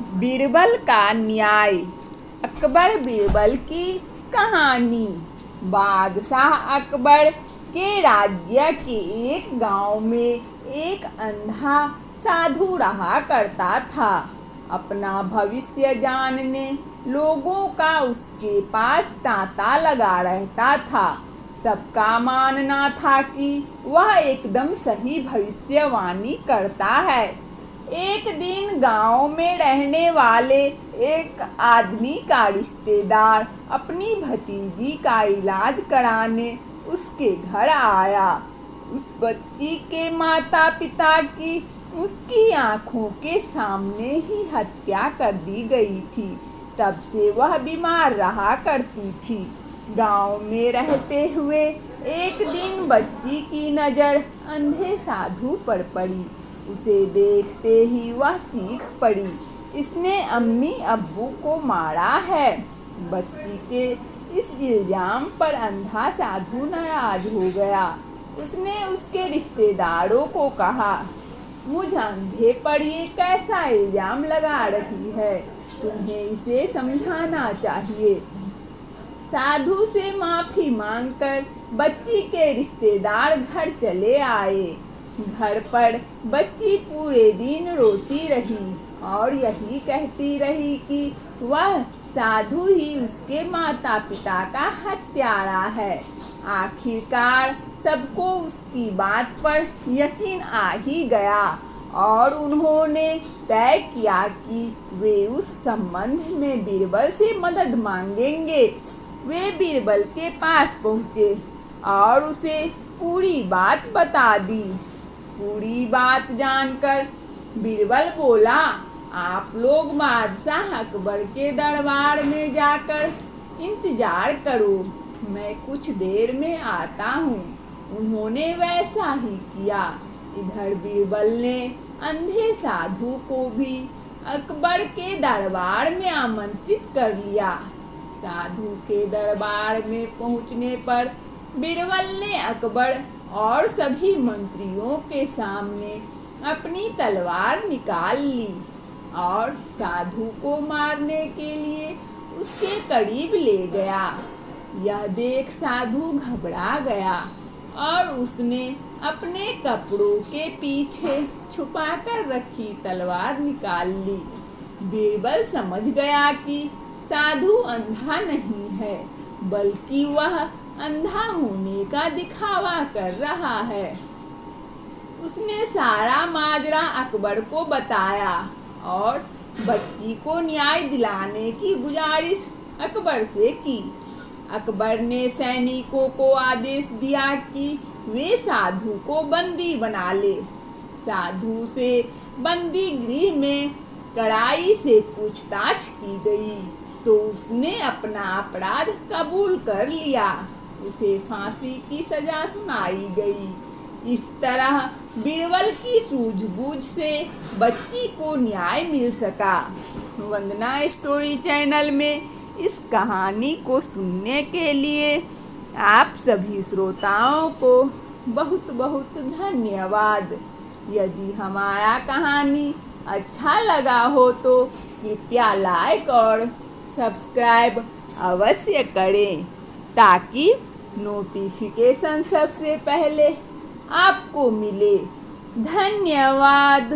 बीरबल का न्याय। अकबर बीरबल की कहानी। बादशाह अकबर के राज्य के एक गांव में एक अंधा साधु रहा करता था। अपना भविष्य जानने लोगों का उसके पास तांता लगा रहता था। सबका मानना था कि वह एकदम सही भविष्यवाणी करता है। एक दिन गांव में रहने वाले एक आदमी का रिश्तेदार अपनी भतीजी का इलाज कराने उसके घर आया। उस बच्ची के माता पिता की उसकी आंखों के सामने ही हत्या कर दी गई थी। तब से वह बीमार रहा करती थी। गांव में रहते हुए एक दिन बच्ची की नज़र अंधे साधु पर पड़ी। उसे देखते ही वह चीख पड़ी, इसने अम्मी अब्बू को मारा है। बच्ची के इस इल्जाम पर अंधा साधु नाराज हो गया। उसने उसके रिश्तेदारों को कहा, मुझ अंधे पर ये कैसा इल्जाम लगा रही है, तुम्हें इसे समझाना चाहिए। साधु से माफ़ी मांगकर बच्ची के रिश्तेदार घर चले आए। घर पर बच्ची पूरे दिन रोती रही और यही कहती रही कि वह साधु ही उसके माता पिता का हत्यारा है। आखिरकार सबको उसकी बात पर यकीन आ ही गया और उन्होंने तय किया कि वे उस संबंध में बीरबल से मदद मांगेंगे। वे बीरबल के पास पहुँचे और उसे पूरी बात बता दी। पूरी बात जानकर बीरबल बोला, आप लोग बादशाह अकबर के दरबार में जाकर इंतजार करो, मैं कुछ देर में आता हूँ। उन्होंने वैसा ही किया। इधर बीरबल ने अंधे साधु को भी अकबर के दरबार में आमंत्रित कर लिया। साधु के दरबार में पहुँचने पर बीरबल ने अकबर और सभी मंत्रियों के सामने अपनी तलवार निकाल ली और साधु को मारने के लिए उसके करीब ले गया। यह देख साधु घबरा गया और उसने अपने कपड़ों के पीछे छुपाकर रखी तलवार निकाल ली। बीरबल समझ गया कि साधु अंधा नहीं है, बल्कि वह अंधा होने का दिखावा कर रहा है। उसने सारा माजरा अकबर को बताया और बच्ची को न्याय दिलाने की गुजारिश अकबर से की। अकबर ने सैनिकों को आदेश दिया कि वे साधु को बंदी बना ले। साधु से बंदी गृह में कड़ाई से पूछताछ की गई तो उसने अपना अपराध कबूल कर लिया। उसे फांसी की सजा सुनाई गई। इस तरह बीरबल की सूझबूझ से बच्ची को न्याय मिल सका। वंदना स्टोरी चैनल में इस कहानी को सुनने के लिए आप सभी श्रोताओं को बहुत बहुत धन्यवाद। यदि हमारा कहानी अच्छा लगा हो तो कृपया लाइक और सब्सक्राइब अवश्य करें ताकि नोटिफिकेशन सबसे पहले आपको मिले। धन्यवाद।